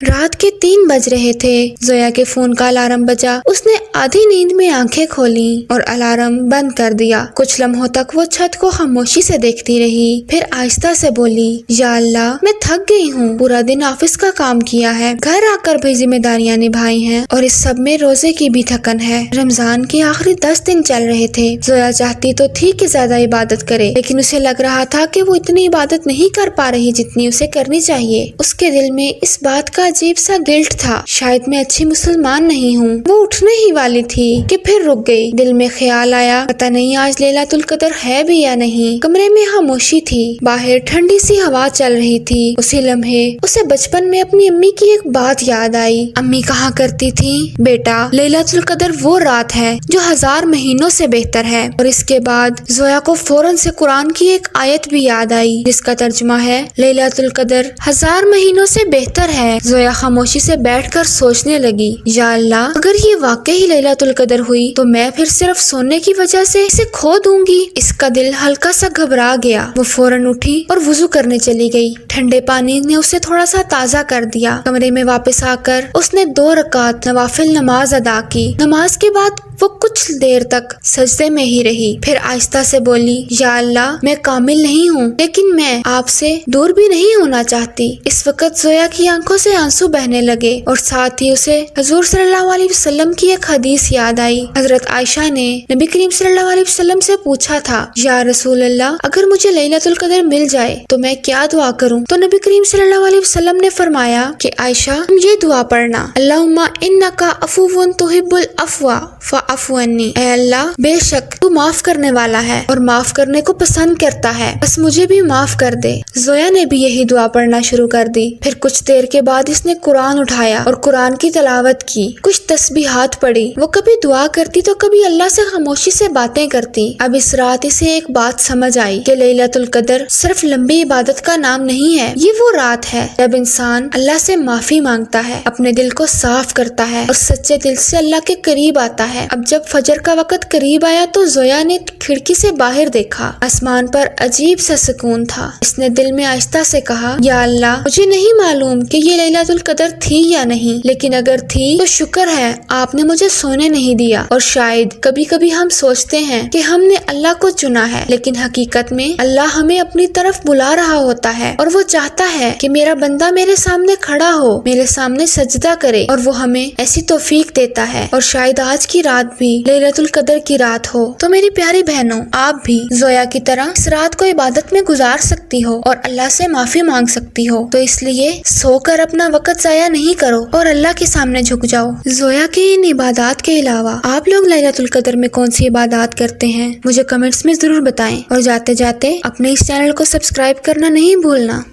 رات کے 3 بج رہے تھے۔ زویا کے فون کا الارم بجا۔ اس نے آدھی نیند میں آنکھیں کھولی اور الارم بند کر دیا۔ کچھ لمحوں تک وہ چھت کو خاموشی سے دیکھتی رہی، پھر آہستہ سے بولی، یا اللہ، میں تھک گئی ہوں، پورا دن آفس کا کام کیا ہے، گھر آ کر بھی ذمہ داریاں نبھائی ہیں، اور اس سب میں روزے کی بھی تھکن ہے۔ رمضان کے آخری 10 دن چل رہے تھے۔ زویا چاہتی تو تھی کہ زیادہ عبادت کرے، لیکن اسے لگ رہا تھا کہ وہ اتنی عبادت نہیں کر پا رہی جتنی اسے کرنی چاہیے۔ اس کے دل میں اس بات کا عجیب سا گلٹ تھا، شاید میں اچھی مسلمان نہیں ہوں۔ وہ اٹھنے ہی والی تھی کہ پھر رک گئی۔ دل میں خیال آیا، پتہ نہیں آج لیلۃ القدر ہے بھی یا نہیں۔ کمرے میں خاموشی تھی، باہر ٹھنڈی سی ہوا چل رہی تھی۔ اسی لمحے اسے بچپن میں اپنی امی کی ایک بات یاد آئی۔ امی کہا کرتی تھی، بیٹا، لیلۃ القدر وہ رات ہے جو 1000 مہینوں سے بہتر ہے۔ اور اس کے بعد زویا کو فوراً سے قرآن کی ایک آیت بھی یاد آئی جس کا ترجمہ ہے، لیلۃ القدر 1000 مہینوں سے بہتر ہے۔ زویا خاموشی سے بیٹھ کر سوچنے لگی، یا اللہ، اگر یہ واقعی لیلۃ القدر ہوئی تو میں پھر صرف سونے کی وجہ سے اسے کھو دوں گی۔ اس کا دل ہلکا سا گھبرا گیا۔ وہ فوراً اٹھی اور وضو کرنے چلی گئی۔ ٹھنڈے پانی نے اسے تھوڑا سا تازہ کر دیا۔ کمرے میں واپس آ کر اس نے 2 رکعت نوافل نماز ادا کی۔ نماز کے بعد وہ کچھ دیر تک سجدے میں ہی رہی، پھر آہستہ سے بولی، یا اللہ، میں کامل نہیں ہوں، لیکن میں آپ سے دور بھی نہیں ہونا چاہتی۔ اس وقت زویا کی آنکھوں سے آنسو بہنے لگے اور ساتھ ہی اسے حضور صلی اللہ علیہ وسلم کی ایک حدیث یاد آئی۔ حضرت عائشہ نے نبی کریم صلی اللہ علیہ وسلم سے پوچھا تھا، یا رسول اللہ، اگر مجھے لیلۃ القدر مل جائے تو میں کیا دعا کروں؟ تو نبی کریم صلی اللہ علیہ وسلم نے فرمایا کہ عائشہ، تم یہ دعا پڑھنا، اللہم انکا عفو تحب العفو فاعف عنی، اے اللہ، بے شک تو معاف کرنے والا ہے اور معاف کرنے کو پسند کرتا ہے، بس مجھے بھی معاف کر دے۔ زویا نے بھی یہی دعا پڑھنا شروع کر دی۔ پھر کچھ دیر کے بعد اس نے قرآن اٹھایا اور قرآن کی تلاوت کی، کچھ تسبیحات پڑھی۔ وہ کبھی دعا کرتی تو کبھی اللہ سے خاموشی سے باتیں کرتی۔ اب اس رات اسے ایک بات سمجھ آئی کہ لیلۃ القدر صرف لمبی عبادت کا نام نہیں ہے، یہ وہ رات ہے جب انسان اللہ سے معافی مانگتا ہے، اپنے دل کو صاف کرتا ہے اور سچے دل سے اللہ کے قریب آتا ہے۔ اب جب فجر کا وقت قریب آیا تو زویا نے کھڑکی سے باہر دیکھا۔ آسمان پر عجیب سا سکون تھا۔ اس نے دل میں آہستہ سے کہا، یا اللہ، مجھے نہیں معلوم کہ یہ لیلۃ القدر تھی یا نہیں، لیکن اگر تھی تو شکر ہے آپ نے مجھے سونے نہیں دیا۔ اور شاید کبھی کبھی ہم سوچتے ہیں کہ ہم نے اللہ کو چنا ہے، لیکن حقیقت میں اللہ ہمیں اپنی طرف بلا رہا ہوتا ہے اور وہ چاہتا ہے کہ میرا بندہ میرے سامنے کھڑا ہو، میرے سامنے سجدہ کرے، اور وہ ہمیں ایسی توفیق دیتا ہے۔ اور شاید آج کی رات بھی لیلۃ القدر کی رات ہو۔ تو میری پیاری بہنوں، آپ بھی زویا کی طرح اس رات کو عبادت میں گزار سکتی ہو اور اللہ سے معافی مانگ سکتی ہو، تو اس لیے سو کر اپنا وقت ضائع نہیں کرو اور اللہ کے سامنے جھک جاؤ۔ زویا کی ان عبادات کے علاوہ آپ لوگ لیلۃ القدر میں کون سی عبادات کرتے ہیں؟ مجھے کمنٹس میں ضرور بتائیں، اور جاتے جاتے اپنے اس چینل کو سبسکرائب کرنا نہیں بھولنا۔